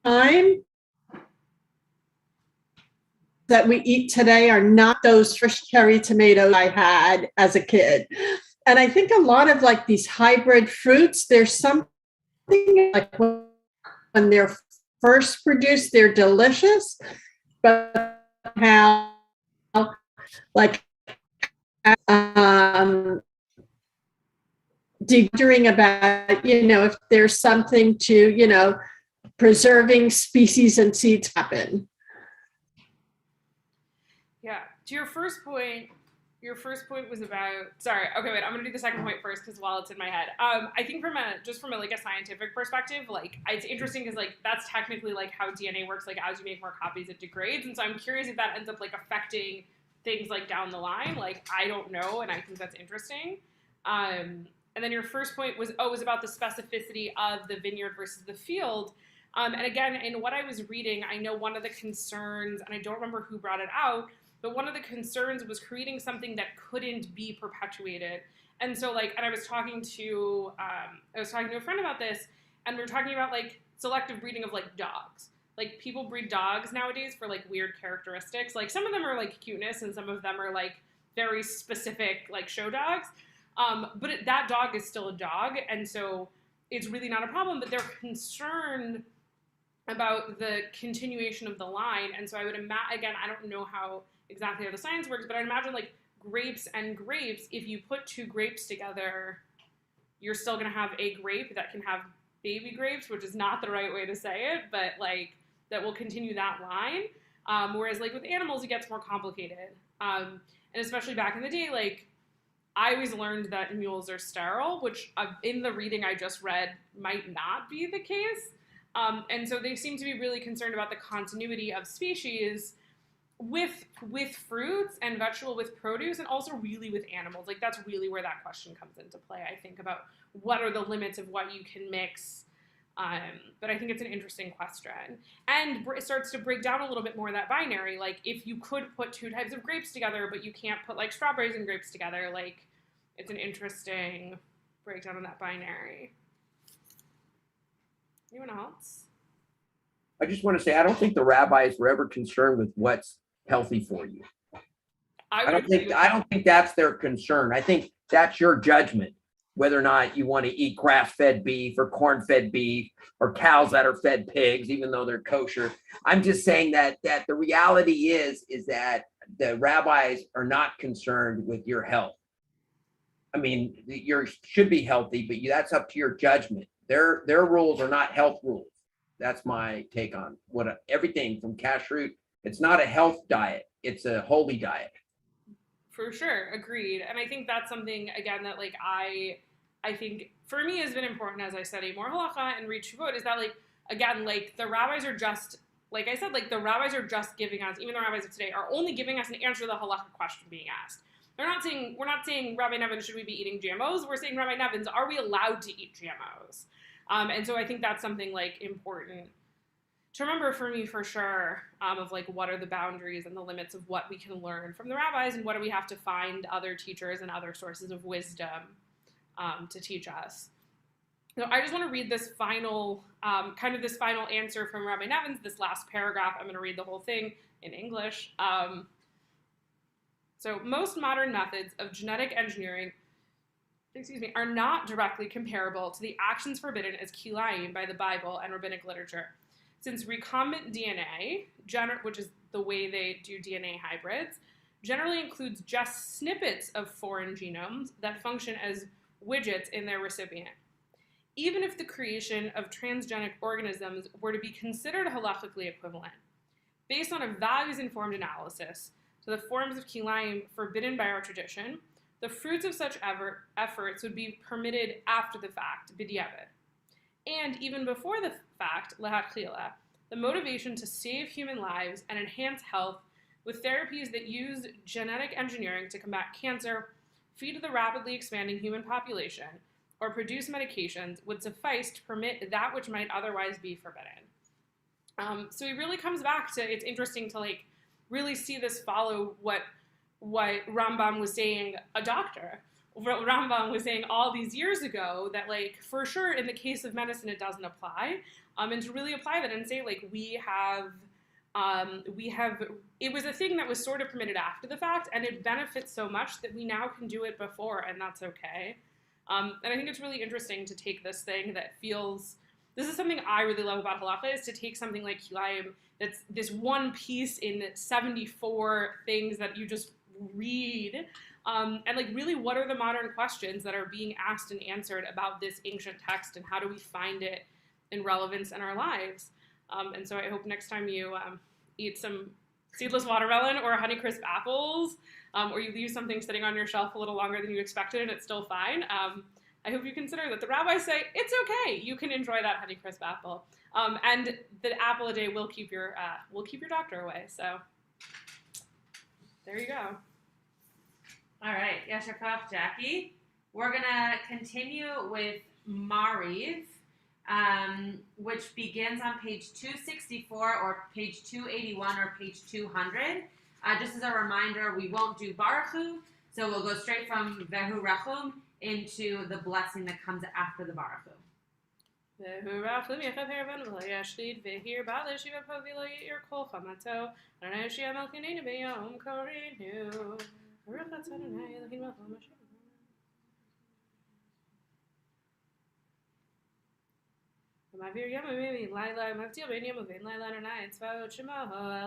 time that we eat today are not those fresh cherry tomatoes I had as a kid. And I think a lot of like these hybrid fruits, there's something like when they're first produced, they're delicious, but how like wondering about, if there's something to, preserving species and seeds happen. Yeah. To your first point was about, sorry, okay, wait, I'm gonna do the second point first because while it's in my head, I think from a scientific perspective, like, it's interesting because like that's technically like how DNA works. Like, as you make more copies, it degrades, and so I'm curious if that ends up like affecting things like down the line. Like, I don't know, and I think that's interesting. And then your first point was about the specificity of the vineyard versus the field. And again, in what I was reading, I know one of the concerns, and I don't remember who brought it out, but one of the concerns was creating something that couldn't be perpetuated. And so like, and I was talking to a friend about this, and we were talking about like selective breeding of like dogs. Like, people breed dogs nowadays for like weird characteristics. Like, some of them are like cuteness, and some of them are like very specific like show dogs. But that dog is still a dog, and so it's really not a problem. But they're concerned about the continuation of the line, and so I would imagine, again, I don't know exactly how the science works, but I imagine like grapes and grapes, if you put two grapes together, you're still going to have a grape that can have baby grapes, which is not the right way to say it, but like that will continue that line. Whereas like with animals, it gets more complicated. And especially back in the day, like, I always learned that mules are sterile, which in the reading I just read might not be the case. And so they seem to be really concerned about the continuity of species with fruits and vegetable, with produce, and also really with animals. Like, that's really where that question comes into play, I think, about what are the limits of what you can mix. But I think it's an interesting question. And it starts to break down a little bit more that binary. Like, if you could put two types of grapes together, but you can't put like strawberries and grapes together, like, it's an interesting breakdown of that binary. Anyone else? I just want to say, I don't think the rabbis were ever concerned with what's healthy for you. I don't think that's their concern. I think that's your judgment, whether or not you want to eat grass-fed beef or corn-fed beef or cows that are fed pigs, even though they're kosher. I'm just saying that the reality is that the rabbis are not concerned with your health. I mean, you should be healthy, but that's up to your judgment. Their rules are not health rules. That's my take on everything from kashrut. It's not a health diet. It's a holy diet. For sure. Agreed. And I think that's something, again, that like I think for me has been important as I study more halacha and read Shuvot, is that like, again, like the rabbis are just, like I said, like the rabbis are just giving us, even the rabbis of today are only giving us an answer to the halacha question being asked. We're not saying, Rabbi Nevin, should we be eating GMOs? We're saying, Rabbi Nevins, are we allowed to eat GMOs? And so I think that's something like important to remember for me for sure, of like what are the boundaries and the limits of what we can learn from the rabbis, and what do we have to find other teachers and other sources of wisdom to teach us. So I just want to read this final, this final answer from Rabbi Nevins, this last paragraph. I'm going to read the whole thing in English. So most modern methods of genetic engineering, are not directly comparable to the actions forbidden as kilayim by the Bible and rabbinic literature. Since recombinant DNA, which is the way they do DNA hybrids, generally includes just snippets of foreign genomes that function as widgets in their recipient. Even if the creation of transgenic organisms were to be considered halakhically equivalent, based on a values-informed analysis, so the forms of kilayim forbidden by our tradition, the fruits of such efforts would be permitted after the fact, b'diavad. And even before the fact, lehatchila, the motivation to save human lives and enhance health with therapies that use genetic engineering to combat cancer, feed the rapidly expanding human population, or produce medications would suffice to permit that which might otherwise be forbidden. So he really comes back to, it's interesting to like really see this follow what Rambam was saying, a doctor. What Rambam was saying all these years ago, that like for sure in the case of medicine it doesn't apply, and to really apply that and say like we have it was a thing that was sort of permitted after the fact, and it benefits so much that we now can do it before, and that's okay. And I think it's really interesting to take this thing that feels, this is something I really love about halacha, is to take something like kilayim, that's this one piece in 74 things that you just read, and like really what are the modern questions that are being asked and answered about this ancient text, and how do we find it in relevance in our lives? And so I hope next time you eat some seedless watermelon or Honeycrisp apples, or you leave something sitting on your shelf a little longer than you expected and it's still fine, I hope you consider that the rabbis say it's okay. You can enjoy that Honeycrisp apple, and the apple a day will keep your doctor away. So there you go. All right, Yasher Koach, Jackie. We're gonna continue with Mariv, which begins on page 264 or page 281 or page 200. Just as a reminder, we won't do Baruch Hu, so we'll go straight from Vehu Rachum into the blessing that comes after the Baruch Hu. Vehu Rachum Yechav Heravan V'lo Yashchid V'hir Ba'al Yeshiva Po V'lo Yir Kol Chamato Adonai Yeshia Melchineinu B'yom Korinu Baruch Atah Adonai Elohim Melchol Mashiach. Ma'avir Yom U'Mimi Laila Mavdil Ben Yom U'Vein Laila Adonai Tzvaot Shemo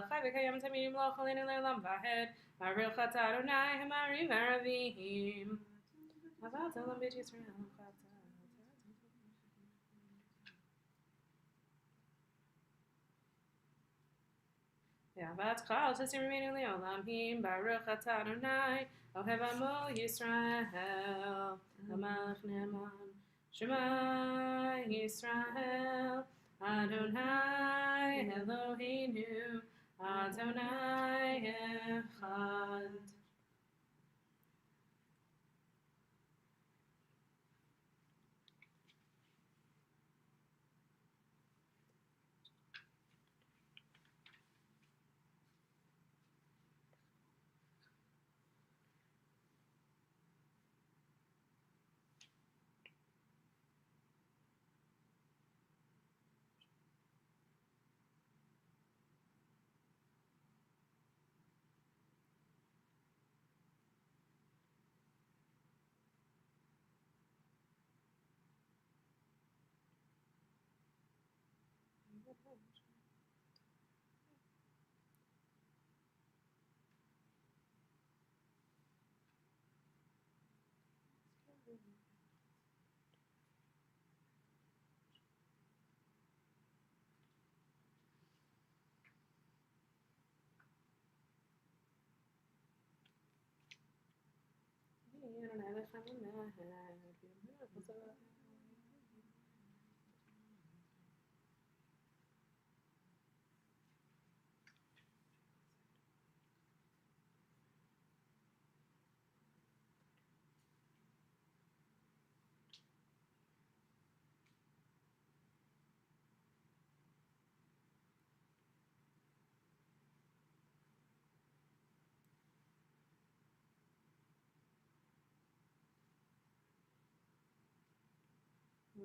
Chai V'Kayam Tamidim Lo Cholinu Le'Olam V'Hed Baruch Atah Adonai Hamarim V'Aravim Avat Olam Beit Yisrael Avat Chal Tesim Remaining Le'Olam Him Baruch Atah Adonai Ohev Amo Yisrael Hamalach Ne'eman Shema Yisrael Adonai Eloheinu Adonai Echad.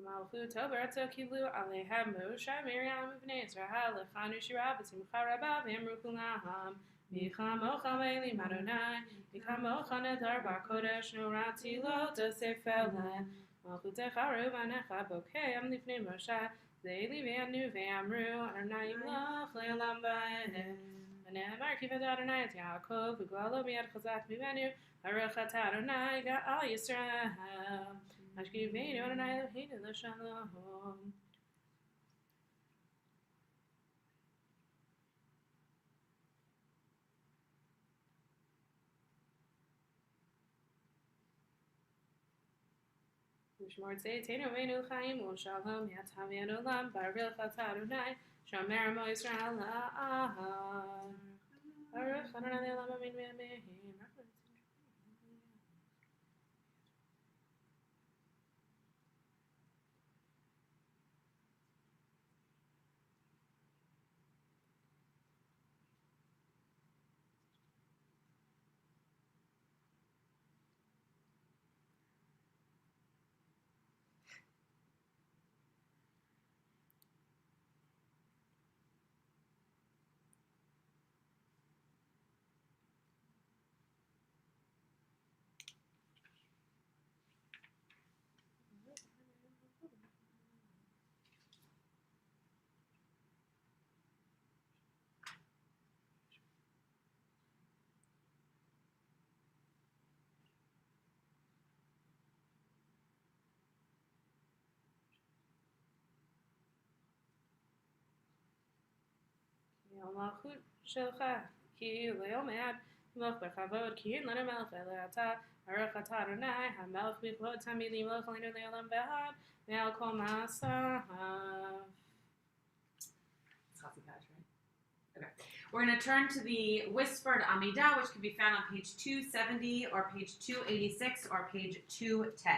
Malchut Tobaratzo Kiblu Alehem Moshe Miriam Uvnei Israel Lechanu Shira B'Simcha Rabba V'Emru Kulaham Micha Mocha Melim Adonai Micha Mocha Nedar Bar Kodesh Norati Lo Tosefele Malchut Echaru Manecha Bokeim Lifnei Moshe Zeili Ve'anu Ve'amru Adonai Yimloch Le'olam Va'eh V'Nehemar Kivad Adonai Et Yaakov V'Glalo Miad Chazak Mimenu Baruch Atah Adonai Ga'al Yisrael Ashkivenu Adonai Eloheinu L'Shalom. Mishmor Tzeitzenu Venu Chaim L'Shalom Yatav Olam Baruch Atah Adonai Shomer Amo Yisrael La'ahad Baruch Adonai Le'olam Amin V'Amen. Malchut Shelcha Ki Le'Omad Melch B'Chavod Ki Ein Lanu Melech Ela Atah Baruch Atah Adonai HaMelech B'Kvod Tamid Yimloch Aleinu Le'olam V'Ad Ve'al Kol Ma'asav. It's Chazikash, right? Okay. We're going to turn to the Whispered Amidah, which can be found on page 270 or page 286 or page 210.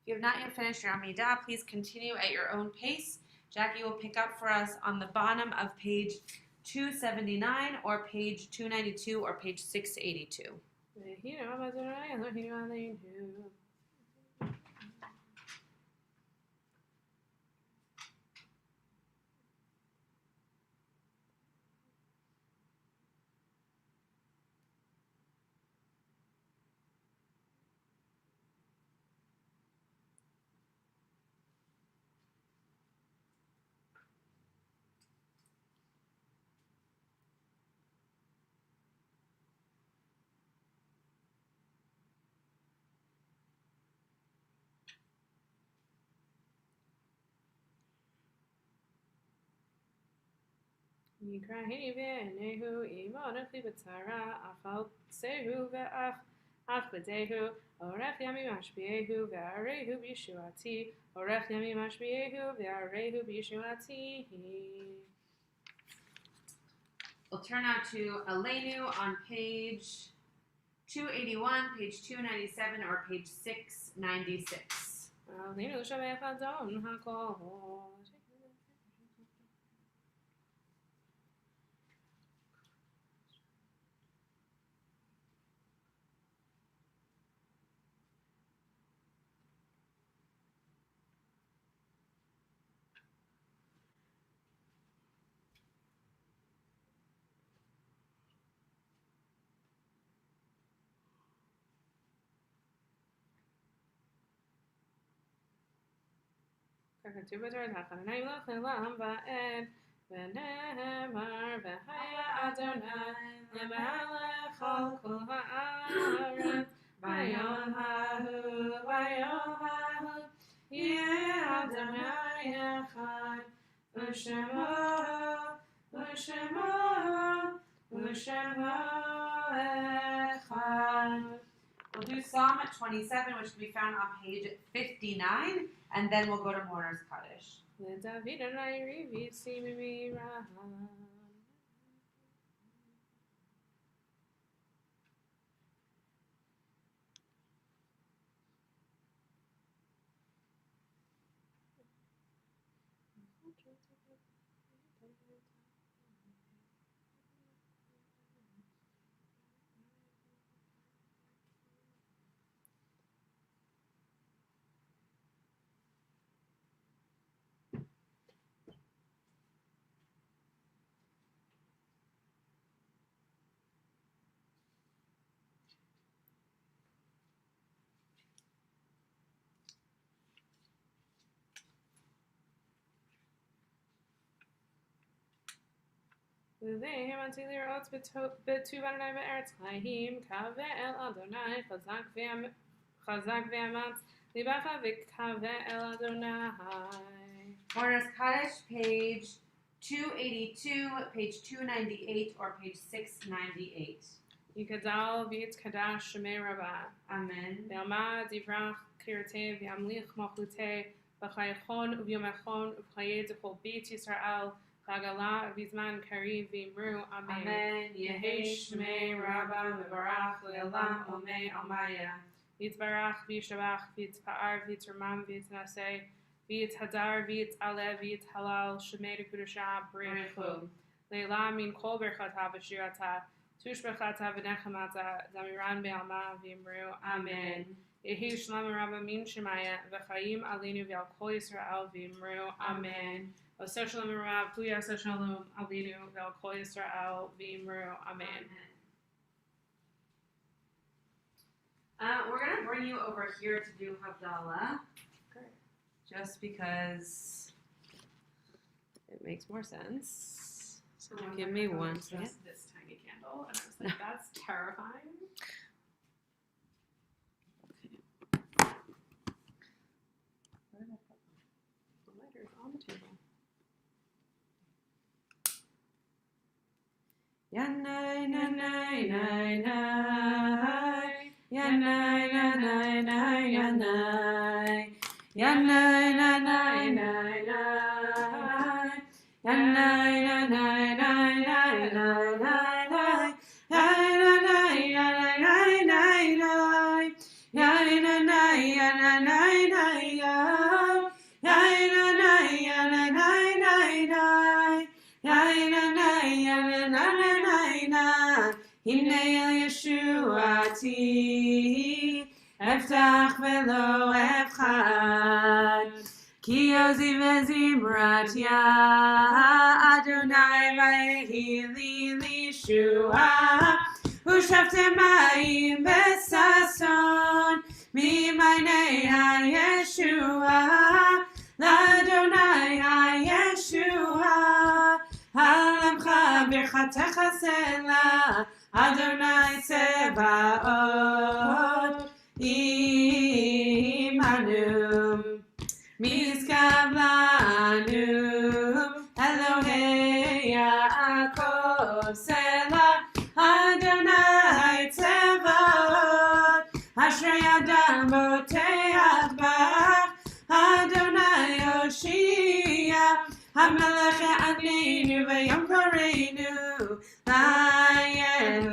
you have not yet finished your Amidah, please continue at your own pace. Jackie will pick up for us on the bottom of page 279 or page 292 or page 682. Yikrahi ve'enehu imonachi b'tzara afal tsehu ve'ach achledehu orech yami mashbiehu ve'arehu b'yishuati orech yami mashbiehu ve'arehu b'yishuati. We'll turn out to Aleinu on page 281, page 297, or page 696. Aleinu shavech adon hakol. Kakatubatar tachanay l'chelam va'ed v'nehemar v'haya Adonai lemelech al kol ha'aretz v'yom hahu yeh Adonai echad v'shemo echad. We'll do Psalm 27, which can be found on page 59, and then we'll go to Mourner's Kaddish. L'David Adonai rivi simimi ra. V'lehem anti lirot b'tuv Adonai be'eretz chaim kaveh el Adonai chazak ve'amatz libacha v'kaveh el Adonai. Mourner's Kaddish, page 282, page 298, or page 698. Yikadal v'yitkadash shemei rabbah. Amen. Ve'alma divrach kirtei v'yamlich malchutei v'chayachon u'vyomachon u'chayed d'chol beit Yisrael v'agala v'zman kariv v'imru. Amen. Amen. Yehi Shmei Rabbah Mevarach Le'olam Omei Omaya. Yitzbarach v'yishabach v'yitzpa'ar v'yitzramam v'yitznaseh v'yitzhadar v'yitzaleh v'yitzhalal shemei d'kudusha b'reichu. Le'la min kol berchata v'shirata tushbechata v'nechamata zamiran be'alma v'imru. Amen. Yehi Shlomo Rabbah min shemaya v'chayim alinu v'al kol Yisrael v'imru. Amen. Oser Shalom Rav, Pluya Oser Shalom Alinu V'al Kol Yisrael V'imru. Amen. We're going to bring you over here to do Havdalah. Just because it makes more sense. So give me one second. Just this tiny candle, and I was like, that's terrifying. The lighter's on the table. Yanai nanai nai nai Yanai nanai nai yanai Yanai nanai nai nai Yanai nanai nai nai nai Yanai nanai nai nai Yanai nanai yanai nai הנה ישועתי, אפתח ולא אבחן. כי עוזי וזמרתיה, אדוני ויהי לי לישועה. ושפתם מים בששון, ממעייני הישועה. לאדוני הישועה, העמך ברכתך סלע, אדוני צבאות עמנו. משגב לנו אלוהי יעקב סלע, אדוני צבאות, אשרי אדם בוטח בך, אדוני יושיע, המלך יעננו ויום קראנו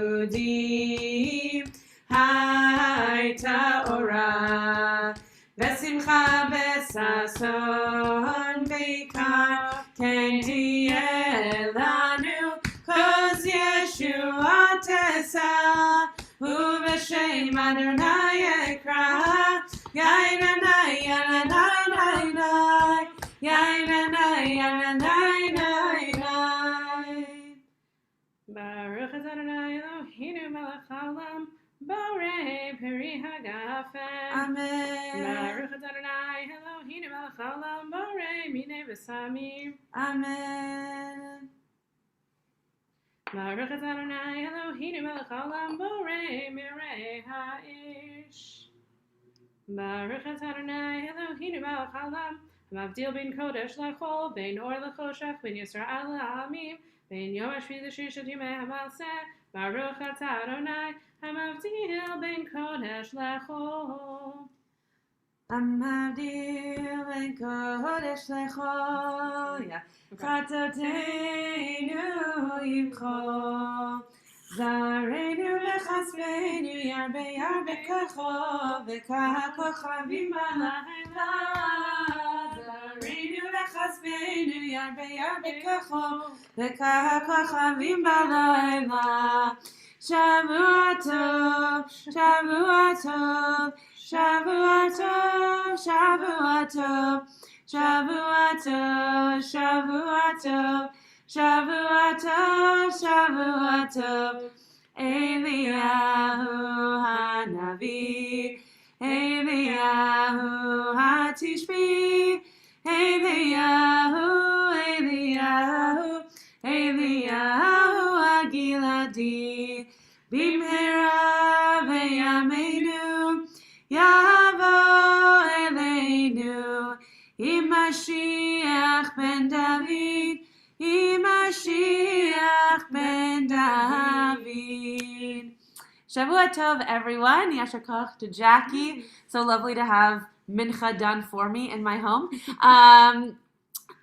ליהודים. הייתה אורה ושמחה בששון, בעיקר כן תהיה לנו כוז ישועה תשא, ובשם אדוני אקרא, יענני יענני יענני יענני. Baruch atah Adonai Eloheinu melech haolam, borei peri hagafen. Amen. Baruch atah Adonai Eloheinu melech haolam, borei minei v'samim. Amen. Baruch atah Adonai Eloheinu melech haolam, borei mirei ha'ish. Baruch atah Adonai Eloheinu melech haolam, hamavdil ben kodesh lechol, ben or lechoshech, ben Yisrael la'amim, ben yom hashvi l'shishat yimei hamalseh. Baruch atah Adonai, hamavdil ben kodesh lechol. המבדיל בין קודש לחול, חטאותינו ימחול. זרענו וחסדנו ירבה ירבה כחול, וככוכבים בלילה. זרענו וחסדנו ירבה ירבה כחול, וככוכבים בלילה. שבוע טוב, שבוע טוב, שבוע טוב, שבוע טוב, שבוע טוב, שבוע טוב, שבוע טוב, שבוע טוב. אליהו הנביא, אליהו התשבי, אליהו, אליהו, אליהו הגלעדי. במהרה בימינו יבוא אלינו, עם משיח בן דוד, עם משיח בן דוד. Shavua Tov, everyone. Yasher Koch to Jackie. So lovely to have Mincha done for me in my home.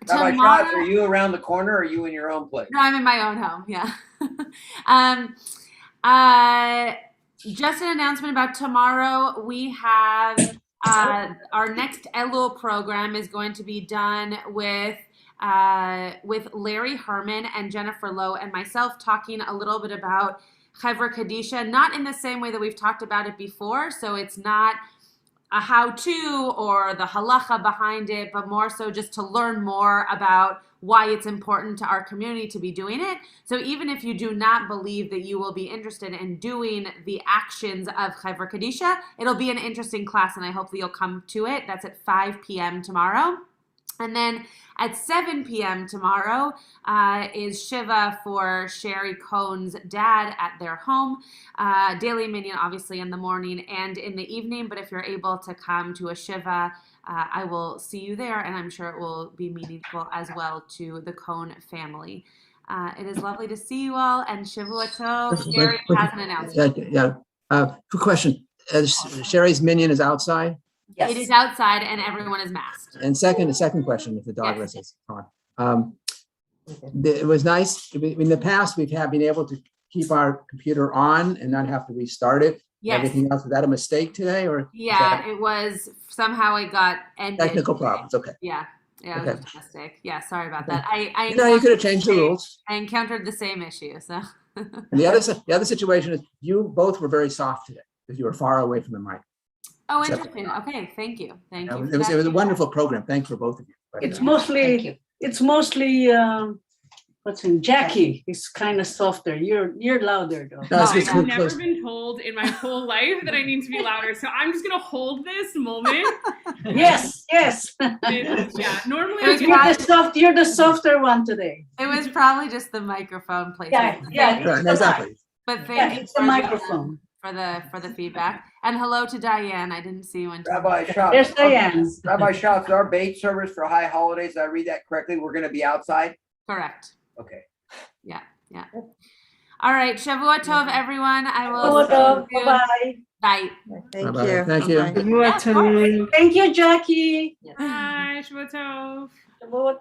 Rabbi Schatz, are you around the corner or are you in your own place? No, I'm in my own home. Yeah. Just an announcement about tomorrow. We have our next Elul program is going to be done with Larry Herman and Jennifer Lowe and myself, talking a little bit about Chevra Kadisha, not in the same way that we've talked about it before. So it's not a how-to or the halacha behind it, but more so just to learn more about why it's important to our community to be doing it. So even if you do not believe that you will be interested in doing the actions of Chevra Kadisha, it'll be an interesting class, and I hope that you'll come to it. That's at 5 p.m. tomorrow. And then at 7 p.m. tomorrow is Shiva for Sherry Cohn's dad at their home. Daily Minyan, obviously, in the morning and in the evening. But if you're able to come to a Shiva, I will see you there, and I'm sure it will be meaningful as well to the Cohn family. It is lovely to see you all, and Shavua Tov. Sherry has an announcement. Quick question. Sherry's Minyan is outside? It is outside, and everyone is masked. And the second question, if the dog listens. It was nice. In the past, we've been able to keep our computer on and not have to restart it. Yes. Everything else, was that a mistake today? Or yeah, it was. Somehow it got ended. Technical problems. Okay. Yeah. Yeah, okay. It was a mistake. Yeah, sorry about that. You could have changed the rules. I encountered the same issue. So And the other situation is you both were very soft today because you were far away from the mic. Oh, Except- interesting. Okay, thank you. Thank you. It was a wonderful program. Thanks for both of you. But, It's Thank mostly, you. it's mostly, what's in Jackie is kind of softer. You're louder though. No, it's Oh, just yeah. too I've never close. been told in my whole life that I need to be louder. So I'm just gonna hold this moment. Yes, yes. Yeah, normally It I was get You're the softer one today. It was probably just the microphone placement. Yeah, Yeah, exactly. But thank Yeah, you it's the microphone. for the feedback. And hello to Diane. I didn't see you until Rabbi There's Schatz, Diane. Rabbi Schatz, our bait service for high holidays, did I read that correctly? We're gonna be outside? correct. Okay. Yeah. All right. Shavua Tov, everyone. I will. Photo. see you soon. Bye-bye. Bye. Thank Bye-bye. you. Thank you. Bye-bye. Shavua tov. Thank you, Jackie. Hi, Shvuah Tov.